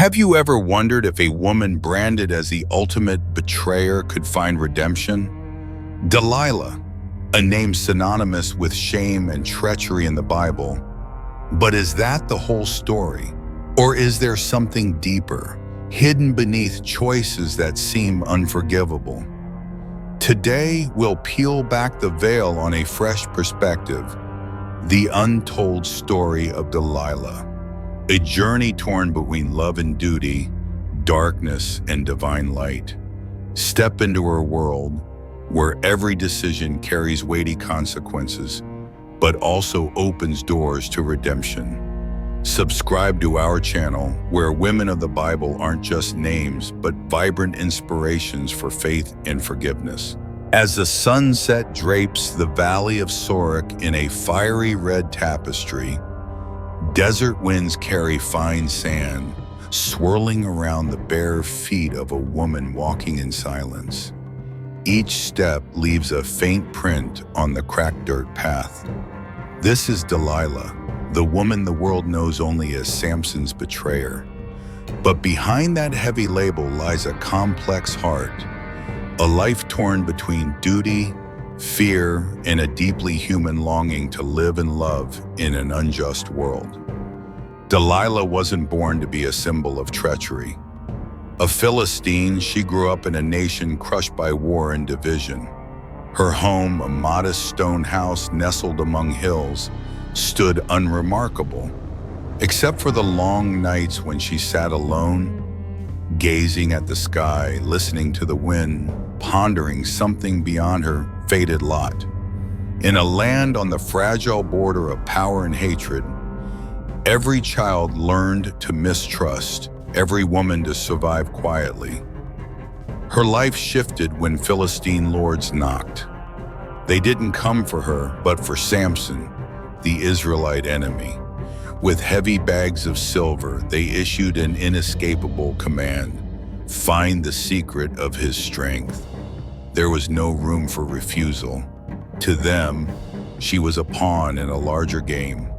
Have you ever wondered if a woman branded as the ultimate betrayer could find redemption? Delilah, a name synonymous with shame and treachery in the Bible. But is that the whole story? Or is there something deeper, hidden beneath choices that seem unforgivable? Today, we'll peel back the veil on a fresh perspective, the untold story of Delilah. A journey torn between love and duty, darkness and divine light. Step into her world where every decision carries weighty consequences, but also opens doors to redemption. Subscribe to our channel where women of the Bible aren't just names, but vibrant inspirations for faith and forgiveness. As the sunset drapes the valley of Sorek in a fiery red tapestry, desert winds carry fine sand, swirling around the bare feet of a woman walking in silence. Each step leaves a faint print on the cracked dirt path. This is Delilah, the woman the world knows only as Samson's betrayer. But behind that heavy label lies a complex heart, a life torn between duty, fear, and a deeply human longing to live and love in an unjust world. Delilah wasn't born to be a symbol of treachery. A Philistine, she grew up in a nation crushed by war and division. Her home, a modest stone house nestled among hills, stood unremarkable, except for the long nights when she sat alone, gazing at the sky, listening to the wind, pondering something beyond her fated lot. In a land on the fragile border of power and hatred, every child learned to mistrust, every woman to survive quietly. Her life shifted when Philistine lords knocked. They didn't come for her, but for Samson, the Israelite enemy. With heavy bags of silver, they issued an inescapable command: find the secret of his strength. There was no room for refusal. To them, she was a pawn in a larger game.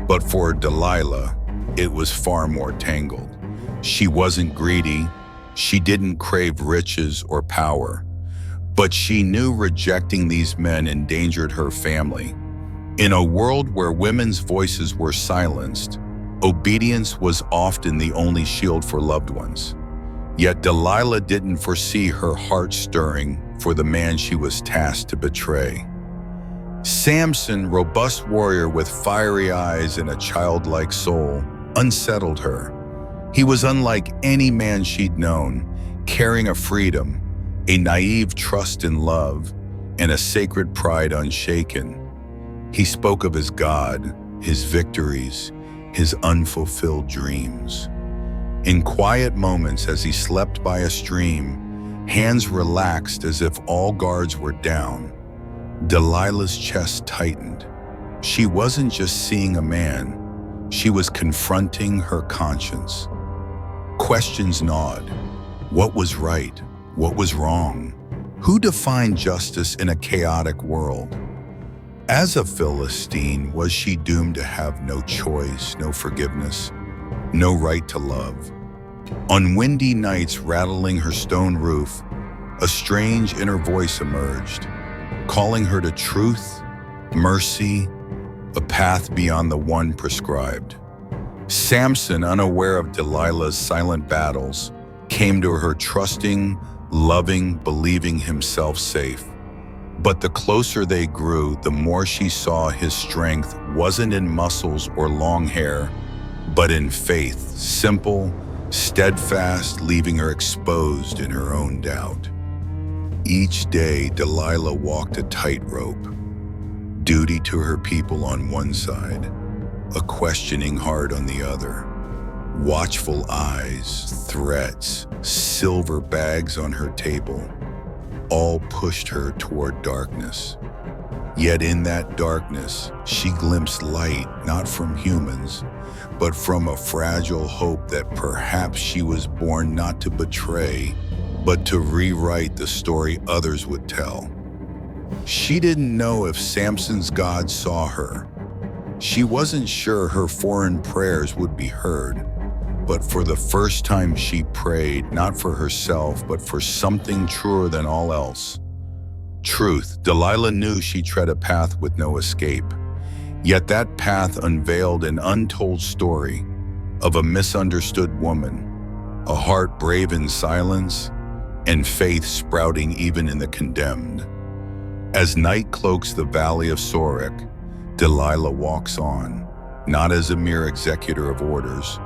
But for Delilah, it was far more tangled. She wasn't greedy. She didn't crave riches or power. But she knew rejecting these men endangered her family. In a world where women's voices were silenced, obedience was often the only shield for loved ones. Yet Delilah didn't foresee her heart stirring for the man she was tasked to betray. Samson, robust warrior with fiery eyes and a childlike soul, unsettled her. He was unlike any man she'd known, carrying a freedom, a naive trust in love, and a sacred pride unshaken. He spoke of his God, his victories, his unfulfilled dreams. In quiet moments as he slept by a stream, hands relaxed as if all guards were down, Delilah's chest tightened. She wasn't just seeing a man, she was confronting her conscience. Questions gnawed. What was right? What was wrong? Who defined justice in a chaotic world? As a Philistine, was she doomed to have no choice, no forgiveness, no right to love? On windy nights rattling her stone roof, a strange inner voice emerged, calling her to truth, mercy, a path beyond the one prescribed. Samson, unaware of Delilah's silent battles, came to her trusting, loving, believing himself safe. But the closer they grew, the more she saw his strength wasn't in muscles or long hair, but in faith, simple, steadfast, leaving her exposed in her own doubt. Each day, Delilah walked a tightrope, duty to her people on one side, a questioning heart on the other. Watchful eyes, threats, silver bags on her table, all pushed her toward darkness. Yet in that darkness, she glimpsed light, not from humans, but from a fragile hope that perhaps she was born not to betray, but to rewrite the story others would tell. She didn't know if Samson's God saw her. She wasn't sure her foreign prayers would be heard. But for the first time she prayed, not for herself, but for something truer than all else. Truth. Delilah knew she tread a path with no escape. Yet that path unveiled an untold story of a misunderstood woman, a heart brave in silence, and faith sprouting even in the condemned. As night cloaks the valley of Sorek, Delilah walks on, not as a mere executor of orders,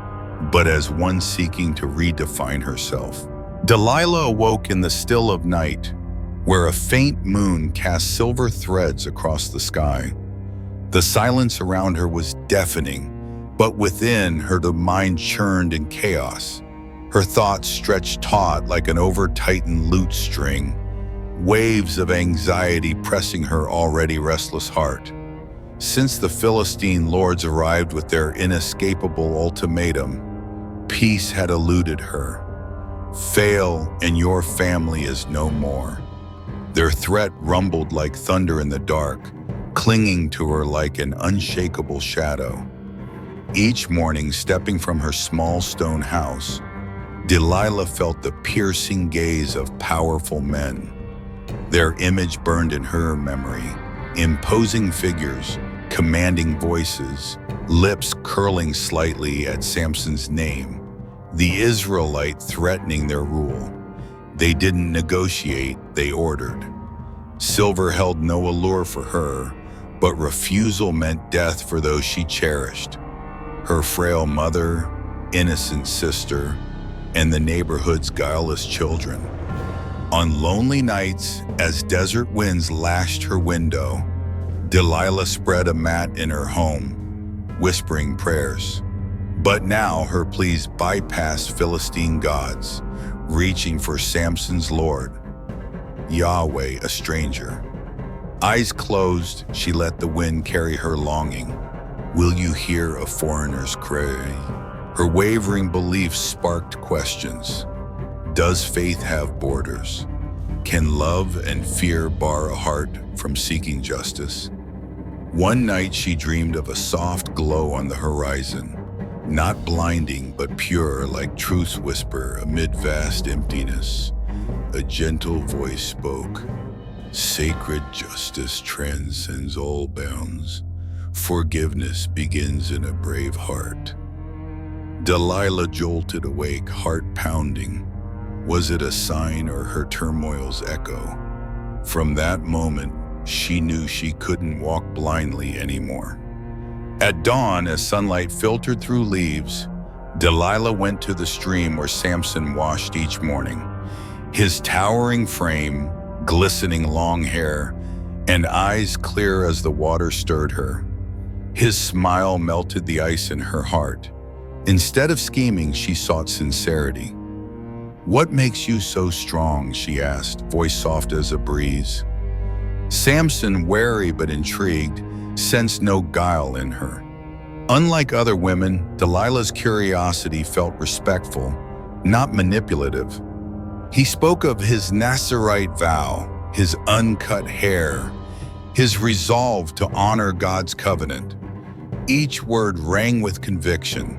but as one seeking to redefine herself. Delilah awoke in the still of night, where a faint moon cast silver threads across the sky. The silence around her was deafening, but within her the mind churned in chaos. Her thoughts stretched taut like an over-tightened lute string, waves of anxiety pressing her already restless heart. Since the Philistine lords arrived with their inescapable ultimatum, peace had eluded her. Fail, and your family is no more. Their threat rumbled like thunder in the dark, clinging to her like an unshakable shadow. Each morning, stepping from her small stone house, Delilah felt the piercing gaze of powerful men. Their image burned in her memory, imposing figures, commanding voices, lips curling slightly at Samson's name, the Israelite threatening their rule. They didn't negotiate, they ordered. Silver held no allure for her, but refusal meant death for those she cherished. Her frail mother, innocent sister, and the neighborhood's guileless children. On lonely nights, as desert winds lashed her window, Delilah spread a mat in her home, whispering prayers. But now her pleas bypassed Philistine gods, reaching for Samson's Lord, Yahweh, a stranger. Eyes closed, she let the wind carry her longing. Will you hear a foreigner's cry? Her wavering beliefs sparked questions. Does faith have borders? Can love and fear bar a heart from seeking justice? One night she dreamed of a soft glow on the horizon, not blinding but pure like truth's whisper amid vast emptiness. A gentle voice spoke. Sacred justice transcends all bounds. Forgiveness begins in a brave heart. Delilah jolted awake, heart pounding. Was it a sign or her turmoil's echo? From that moment, she knew she couldn't walk blindly anymore. At dawn, as sunlight filtered through leaves, Delilah went to the stream where Samson washed each morning. His towering frame, glistening long hair, and eyes clear as the water stirred her. His smile melted the ice in her heart. Instead of scheming, she sought sincerity. What makes you so strong, she asked, voice soft as a breeze. Samson, wary but intrigued, sensed no guile in her. Unlike other women, Delilah's curiosity felt respectful, not manipulative. He spoke of his Nazirite vow, his uncut hair, his resolve to honor God's covenant. Each word rang with conviction.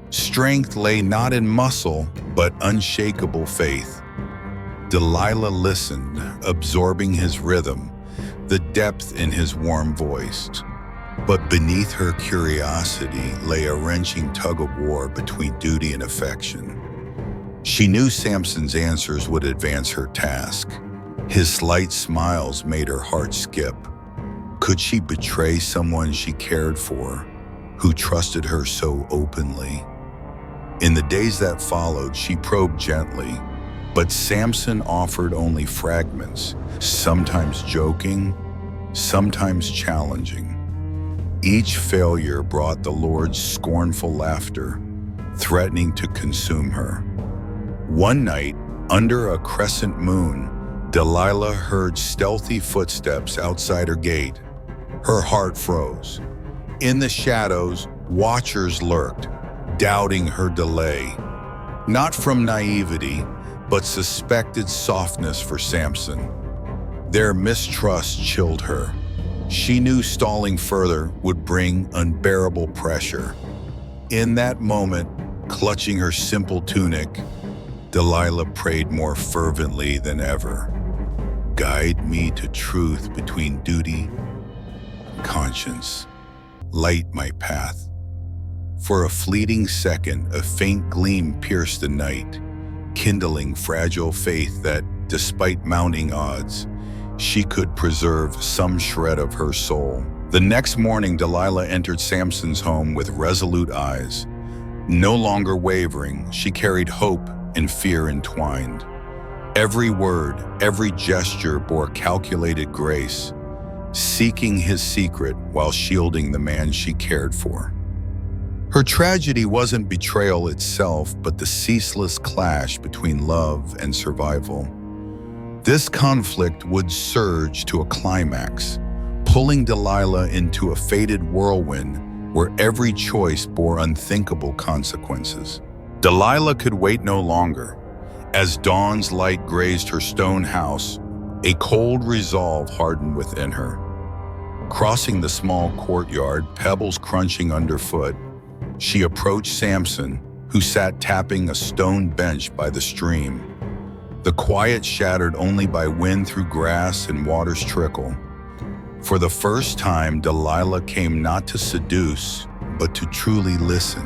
Strength lay not in muscle, but unshakable faith. Delilah listened, absorbing his rhythm, the depth in his warm voice. But beneath her curiosity lay a wrenching tug-of-war between duty and affection. She knew Samson's answers would advance her task. His slight smiles made her heart skip. Could she betray someone she cared for, who trusted her so openly? In the days that followed, she probed gently, but Samson offered only fragments, sometimes joking, sometimes challenging. Each failure brought the Lord's scornful laughter, threatening to consume her. One night, under a crescent moon, Delilah heard stealthy footsteps outside her gate. Her heart froze. In the shadows, watchers lurked, doubting her delay. Not from naivety, but suspected softness for Samson. Their mistrust chilled her. She knew stalling further would bring unbearable pressure. In that moment, Clutching her simple tunic, Delilah prayed more fervently than ever. Guide me to truth between duty and conscience. Light my path. For a fleeting second, a faint gleam pierced the night, kindling fragile faith that, despite mounting odds, she could preserve some shred of her soul. The next morning, Delilah entered Samson's home with resolute eyes. No longer wavering, she carried hope and fear entwined. Every word, every gesture bore calculated grace, seeking his secret while shielding the man she cared for. Her tragedy wasn't betrayal itself, but the ceaseless clash between love and survival. This conflict would surge to a climax, pulling Delilah into a fated whirlwind where every choice bore unthinkable consequences. Delilah could wait no longer. As dawn's light grazed her stone house, a cold resolve hardened within her. Crossing the small courtyard, pebbles crunching underfoot, she approached Samson, who sat tapping a stone bench by the stream. The quiet shattered only by wind through grass and water's trickle. For the first time, Delilah came not to seduce, but to truly listen.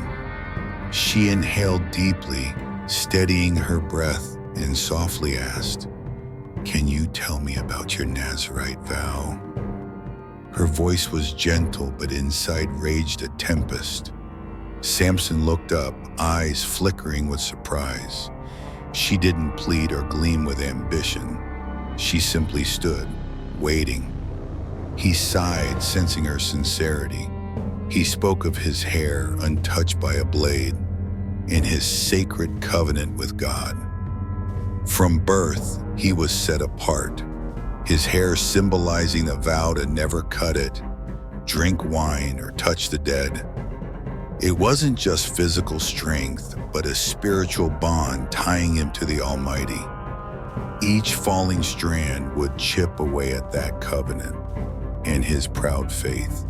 She inhaled deeply, steadying her breath, and softly asked, "Can you tell me about your Nazirite vow?" Her voice was gentle, but inside raged a tempest. Samson looked up, eyes flickering with surprise. She didn't plead or gleam with ambition. She simply stood, waiting. He sighed, sensing her sincerity. He spoke of his hair, untouched by a blade, and his sacred covenant with God. From birth, he was set apart, his hair symbolizing a vow to never cut it, drink wine, or touch the dead. It wasn't just physical strength, but a spiritual bond tying him to the Almighty. Each falling strand would chip away at that covenant and his proud faith.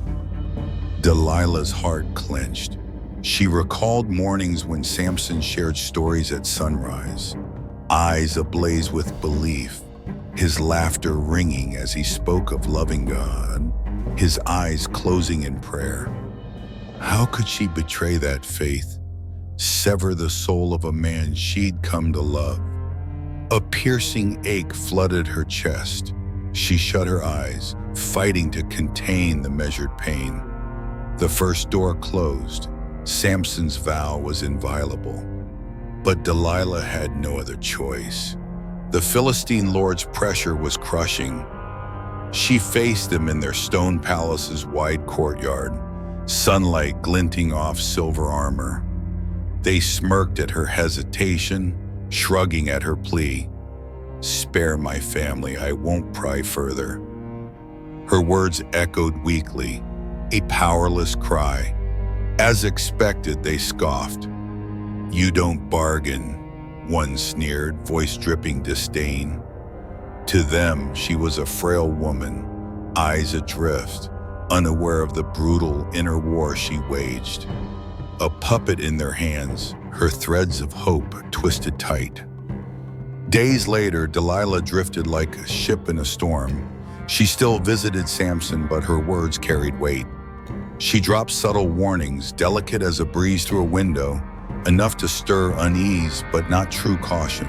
Delilah's heart clenched. She recalled mornings when Samson shared stories at sunrise, eyes ablaze with belief, his laughter ringing as he spoke of loving God, his eyes closing in prayer. How could she betray that faith, sever the soul of a man she'd come to love? A piercing ache flooded her chest. She shut her eyes, fighting to contain the measured pain. The first door closed. Samson's vow was inviolable. But Delilah had no other choice. The Philistine lord's pressure was crushing. She faced them in their stone palace's wide courtyard, sunlight glinting off silver armor. They smirked at her hesitation, shrugging at her plea. "Spare my family, I won't pry further." Her words echoed weakly, a powerless cry. As expected, they scoffed. "You don't bargain," one sneered, voice dripping disdain. To them, she was a frail woman, eyes adrift, unaware of the brutal inner war she waged. A puppet in their hands, her threads of hope twisted tight. Days later, Delilah drifted like a ship in a storm. She still visited Samson, but her words carried weight. She dropped subtle warnings, delicate as a breeze through a window, enough to stir unease, but not true caution.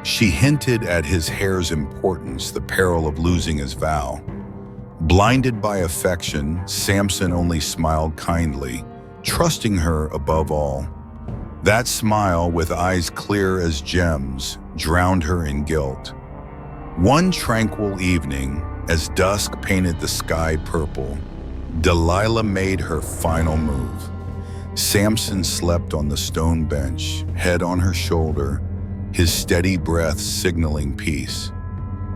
She hinted at his hair's importance, the peril of losing his vow. Blinded by affection, Samson only smiled kindly, trusting her above all. That smile, with eyes clear as gems, drowned her in guilt. One tranquil evening, as dusk painted the sky purple, Delilah made her final move. Samson slept on the stone bench, head on her shoulder, his steady breath signaling peace.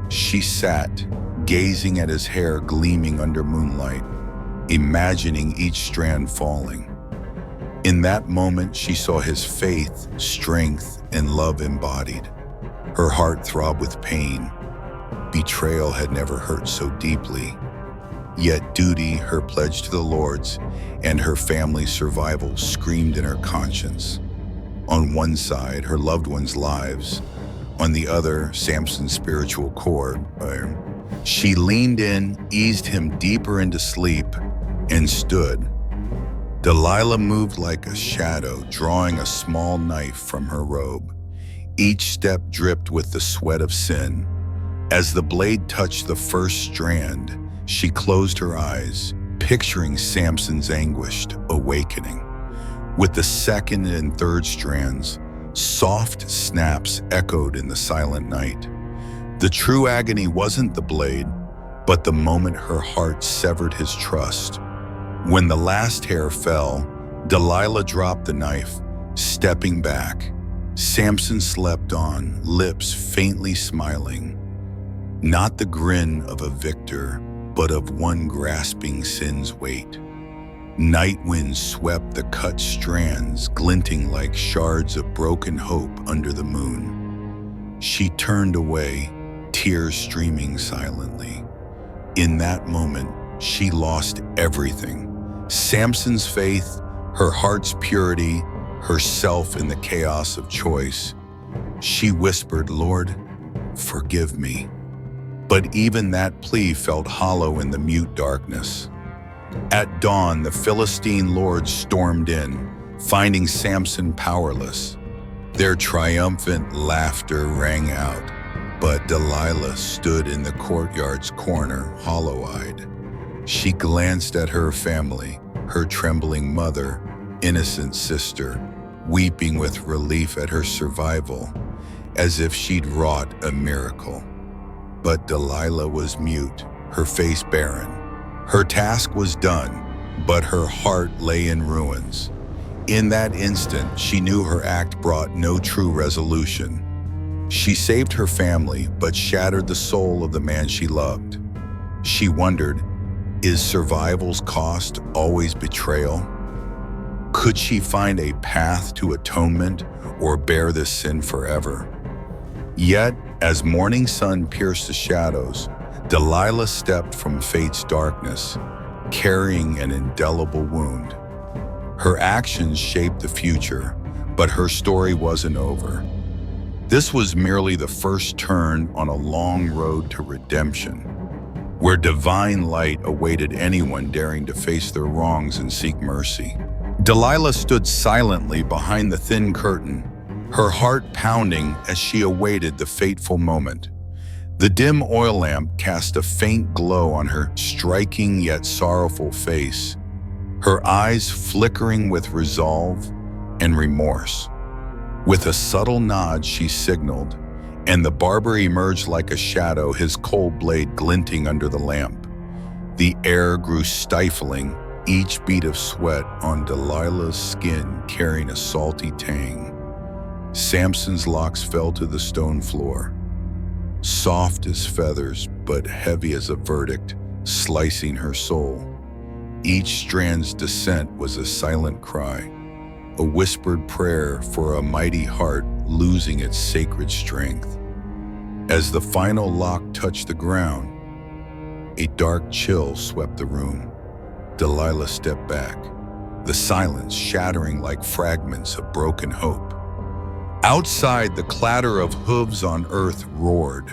She sat, gazing at his hair gleaming under moonlight, imagining each strand falling. In that moment, she saw his faith, strength, and love embodied. Her heart throbbed with pain. Betrayal had never hurt so deeply. Yet duty, her pledge to the Lord's, and her family's survival screamed in her conscience. On one side, her loved ones' lives. On the other, Samson's spiritual cord. She leaned in, eased him deeper into sleep, and stood. Delilah moved like a shadow, drawing a small knife from her robe. Each step dripped with the sweat of sin. As the blade touched the first strand, she closed her eyes, picturing Samson's anguished awakening. With the second and third strands, soft snaps echoed in the silent night. The true agony wasn't the blade, but the moment her heart severed his trust. When the last hair fell, Delilah dropped the knife, stepping back. Samson slept on, lips faintly smiling. Not the grin of a victor, but of one grasping sin's weight. Night winds swept the cut strands, glinting like shards of broken hope under the moon. She turned away, tears streaming silently. In that moment, she lost everything. Samson's faith, her heart's purity, herself in the chaos of choice. She whispered, "Lord, forgive me." But even that plea felt hollow in the mute darkness. At dawn, the Philistine lords stormed in, finding Samson powerless. Their triumphant laughter rang out, but Delilah stood in the courtyard's corner, hollow-eyed. She glanced at her family, her trembling mother, innocent sister, weeping with relief at her survival, as if she'd wrought a miracle. But Delilah was mute, her face barren. Her task was done, but her heart lay in ruins. In that instant, she knew her act brought no true resolution. She saved her family, but shattered the soul of the man she loved. She wondered, is survival's cost always betrayal? Could she find a path to atonement or bear this sin forever? Yet, as morning sun pierced the shadows, Delilah stepped from fate's darkness, carrying an indelible wound. Her actions shaped the future, but her story wasn't over. This was merely the first turn on a long road to redemption, where divine light awaited anyone daring to face their wrongs and seek mercy. Delilah stood silently behind the thin curtain, her heart pounding as she awaited the fateful moment. The dim oil lamp cast a faint glow on her striking yet sorrowful face, her eyes flickering with resolve and remorse. With a subtle nod, she signaled, and the barber emerged like a shadow, his cold blade glinting under the lamp. The air grew stifling, each bead of sweat on Delilah's skin carrying a salty tang. Samson's locks fell to the stone floor, soft as feathers but heavy as a verdict, slicing her soul. Each strand's descent was a silent cry, a whispered prayer for a mighty heart losing its sacred strength. As the final lock touched the ground, a dark chill swept the room. Delilah stepped back, the silence shattering like fragments of broken hope. Outside, the clatter of hooves on earth roared.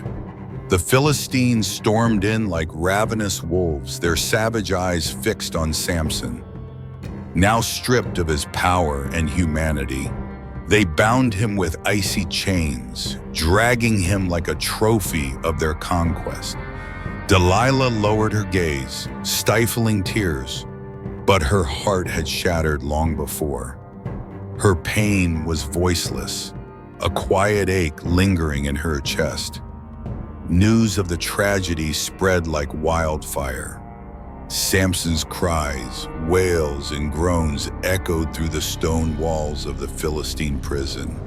The Philistines stormed in like ravenous wolves, their savage eyes fixed on Samson. Now stripped of his power and humanity, they bound him with icy chains, dragging him like a trophy of their conquest. Delilah lowered her gaze, stifling tears, but her heart had shattered long before. Her pain was voiceless, a quiet ache lingering in her chest. News of the tragedy spread like wildfire. Samson's cries, wails, and groans echoed through the stone walls of the Philistine prison.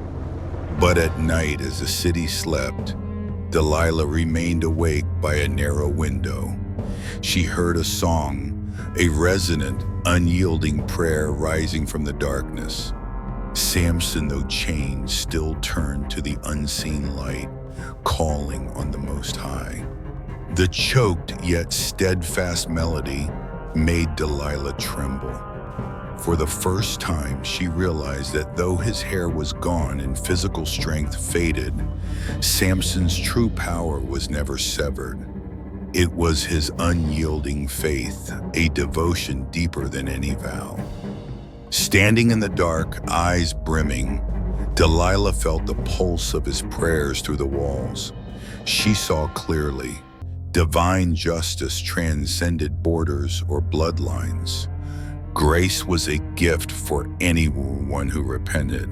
But at night, as the city slept, Delilah remained awake by a narrow window. She heard a song, a resonant, unyielding prayer rising from the darkness. Samson, though chained, still turned to the unseen light, calling on the Most High. The choked yet steadfast melody made Delilah tremble. For the first time, she realized that though his hair was gone and physical strength faded, Samson's true power was never severed. It was his unyielding faith, a devotion deeper than any vow. Standing in the dark, eyes brimming, Delilah felt the pulse of his prayers through the walls. She saw clearly. Divine justice transcended borders or bloodlines. Grace was a gift for anyone who repented.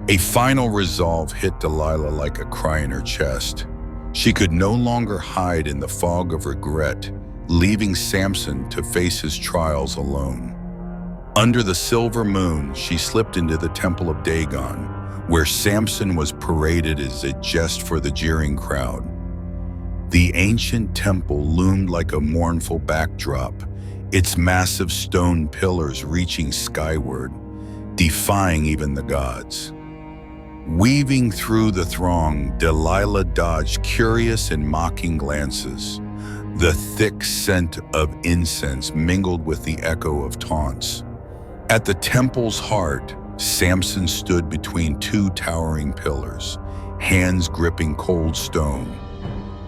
A final resolve hit Delilah like a cry in her chest. She could no longer hide in the fog of regret, leaving Samson to face his trials alone. Under the silver moon, she slipped into the temple of Dagon, where Samson was paraded as a jest for the jeering crowd. The ancient temple loomed like a mournful backdrop, its massive stone pillars reaching skyward, defying even the gods. Weaving through the throng, Delilah dodged curious and mocking glances. The thick scent of incense mingled with the echo of taunts. At the temple's heart, Samson stood between two towering pillars, hands gripping cold stone.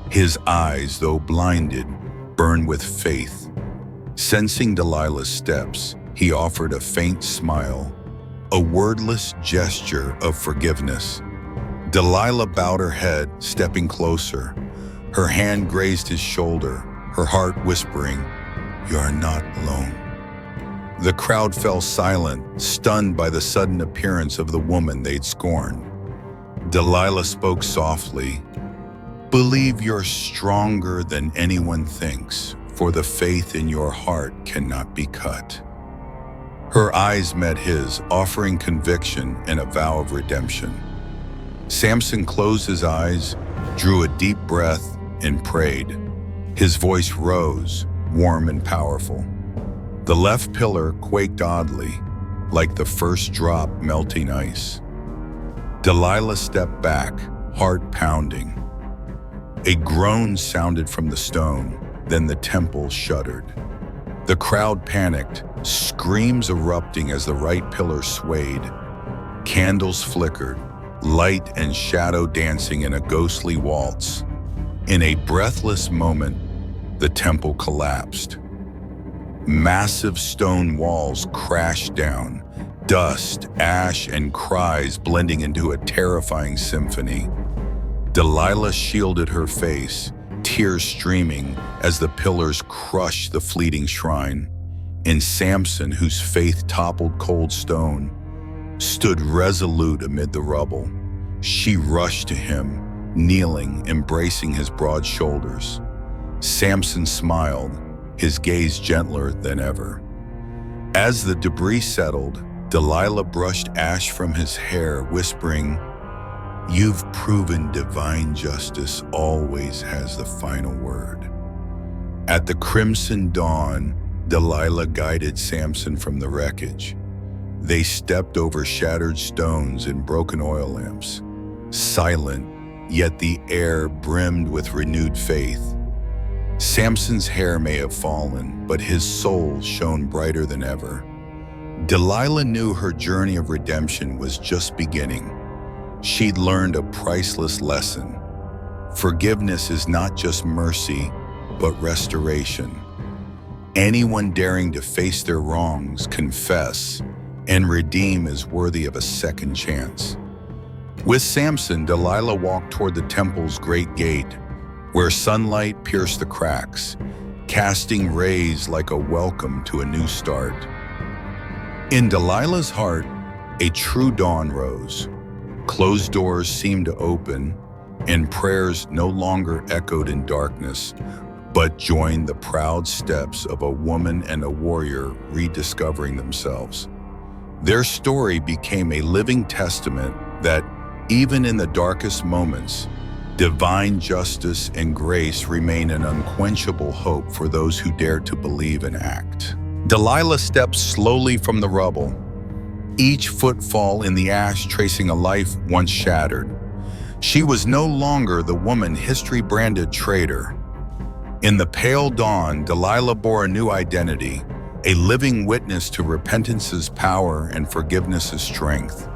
His eyes, though blinded, burned with faith. Sensing Delilah's steps, he offered a faint smile, a wordless gesture of forgiveness. Delilah bowed her head, stepping closer. Her hand grazed his shoulder, her heart whispering, "You are not alone." The crowd fell silent, stunned by the sudden appearance of the woman they'd scorned. Delilah spoke softly, "Believe you're stronger than anyone thinks, for the faith in your heart cannot be cut." Her eyes met his, offering conviction and a vow of redemption. Samson closed his eyes, drew a deep breath, and prayed. His voice rose, warm and powerful. The left pillar quaked oddly, like the first drop melting ice. Delilah stepped back, heart pounding. A groan sounded from the stone, then the temple shuddered. The crowd panicked, screams erupting as the right pillar swayed. Candles flickered, light and shadow dancing in a ghostly waltz. In a breathless moment, the temple collapsed. Massive stone walls crashed down, dust, ash, and cries blending into a terrifying symphony. Delilah shielded her face, tears streaming as the pillars crushed the fleeting shrine. And Samson, whose faith toppled cold stone, stood resolute amid the rubble. She rushed to him, kneeling, embracing his broad shoulders. Samson smiled, his gaze gentler than ever. As the debris settled, Delilah brushed ash from his hair, whispering, "You've proven divine justice always has the final word." At the crimson dawn, Delilah guided Samson from the wreckage. They stepped over shattered stones and broken oil lamps. Silent, yet the air brimmed with renewed faith. Samson's hair may have fallen, but his soul shone brighter than ever. Delilah knew her journey of redemption was just beginning. She'd learned a priceless lesson. Forgiveness is not just mercy, but restoration. Anyone daring to face their wrongs, confess, and redeem is worthy of a second chance. With Samson, Delilah walked toward the temple's great gate, where sunlight pierced the cracks, casting rays like a welcome to a new start. In Delilah's heart, a true dawn rose. Closed doors seemed to open, and prayers no longer echoed in darkness, but joined the proud steps of a woman and a warrior rediscovering themselves. Their story became a living testament that, even in the darkest moments, divine justice and grace remain an unquenchable hope for those who dare to believe and act. Delilah stepped slowly from the rubble, each footfall in the ash tracing a life once shattered. She was no longer the woman history branded traitor. In the pale dawn, Delilah bore a new identity, a living witness to repentance's power and forgiveness's strength.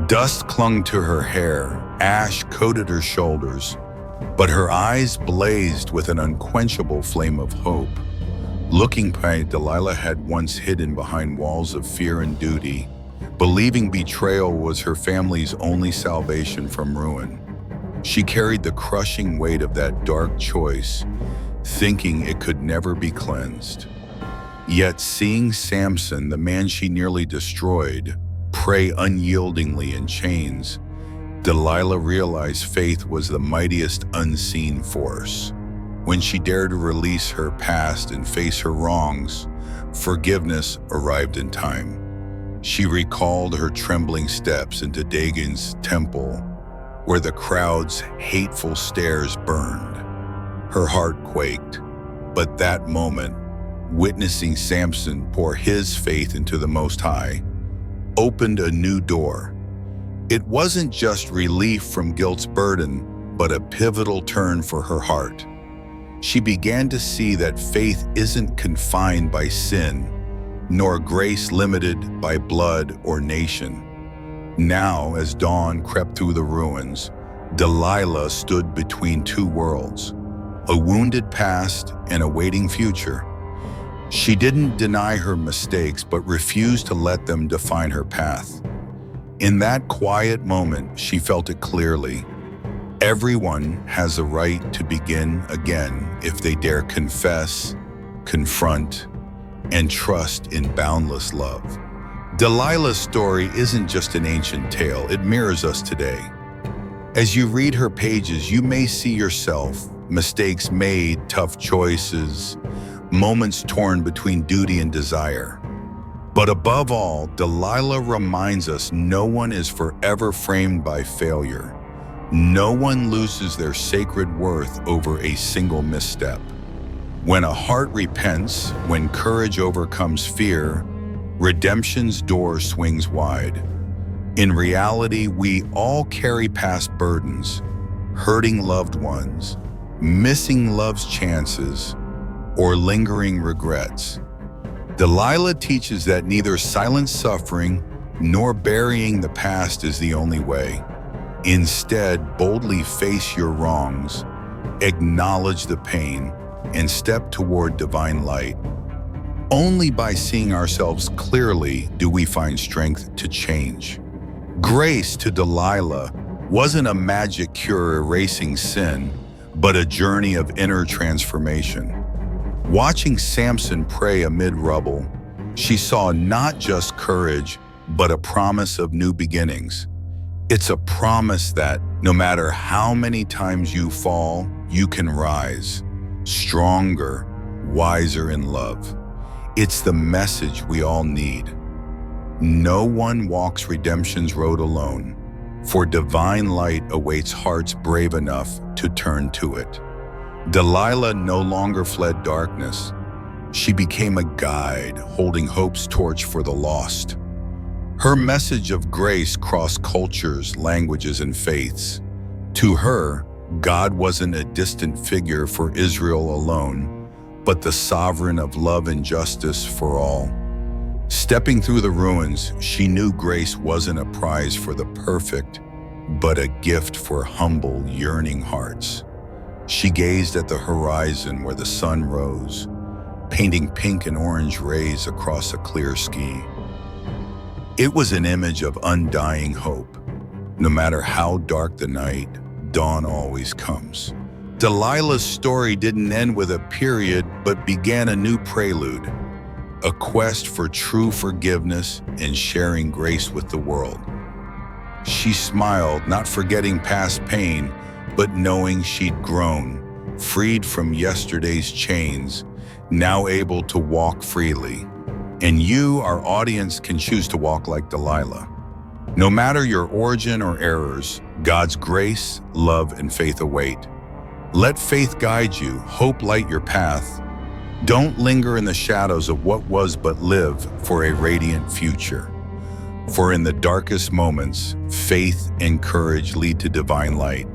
Dust clung to her hair, ash coated her shoulders, but her eyes blazed with an unquenchable flame of hope. Looking back, Delilah had once hidden behind walls of fear and duty, believing betrayal was her family's only salvation from ruin. She carried the crushing weight of that dark choice, thinking it could never be cleansed. Yet seeing Samson, the man she nearly destroyed, pray unyieldingly in chains, Delilah realized faith was the mightiest unseen force. When she dared to release her past and face her wrongs, forgiveness arrived in time. She recalled her trembling steps into Dagon's temple, where the crowd's hateful stares burned. Her heart quaked, but that moment, witnessing Samson pour his faith into the Most High, opened a new door. It wasn't just relief from guilt's burden, but a pivotal turn for her heart. She began to see that faith isn't confined by sin, nor grace limited by blood or nation. Now, as dawn crept through the ruins, Delilah stood between two worlds, a wounded past and a waiting future. She didn't deny her mistakes, but refused to let them define her path. In that quiet moment, she felt it clearly. Everyone has a right to begin again if they dare confess, confront, and trust in boundless love. Delilah's story isn't just an ancient tale, it mirrors us today. As you read her pages, you may see yourself, mistakes made, tough choices, moments torn between duty and desire. But above all, Delilah reminds us no one is forever framed by failure. No one loses their sacred worth over a single misstep. When a heart repents, when courage overcomes fear, redemption's door swings wide. In reality, we all carry past burdens, hurting loved ones, missing love's chances, or lingering regrets. Delilah teaches that neither silent suffering nor burying the past is the only way. Instead, boldly face your wrongs, acknowledge the pain, and step toward divine light. Only by seeing ourselves clearly do we find strength to change. Grace to Delilah wasn't a magic cure erasing sin, but a journey of inner transformation. Watching Samson pray amid rubble, she saw not just courage, but a promise of new beginnings. It's a promise that no matter how many times you fall, you can rise, stronger, wiser in love. It's the message we all need. No one walks redemption's road alone, for divine light awaits hearts brave enough to turn to it. Delilah no longer fled darkness. She became a guide, holding hope's torch for the lost. Her message of grace crossed cultures, languages, and faiths. To her, God wasn't a distant figure for Israel alone, but the sovereign of love and justice for all. Stepping through the ruins, she knew grace wasn't a prize for the perfect, but a gift for humble, yearning hearts. She gazed at the horizon where the sun rose, painting pink and orange rays across a clear sky. It was an image of undying hope. No matter how dark the night, dawn always comes. Delilah's story didn't end with a period, but began a new prelude, a quest for true forgiveness and sharing grace with the world. She smiled, not forgetting past pain, but knowing she'd grown, freed from yesterday's chains, now able to walk freely. And you, our audience, can choose to walk like Delilah. No matter your origin or errors, God's grace, love, and faith await. Let faith guide you, hope light your path. Don't linger in the shadows of what was, but live for a radiant future. For in the darkest moments, faith and courage lead to divine light.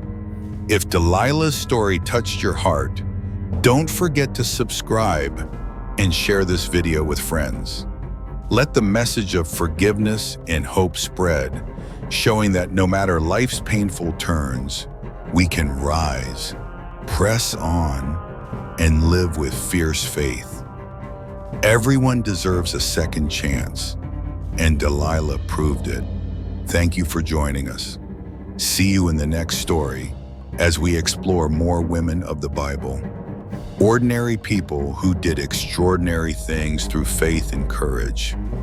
If Delilah's story touched your heart, don't forget to subscribe, and share this video with friends. Let the message of forgiveness and hope spread, showing that no matter life's painful turns, we can rise, press on, and live with fierce faith. Everyone deserves a second chance, and Delilah proved it. Thank you for joining us. See you in the next story as we explore more women of the Bible. Ordinary people who did extraordinary things through faith and courage.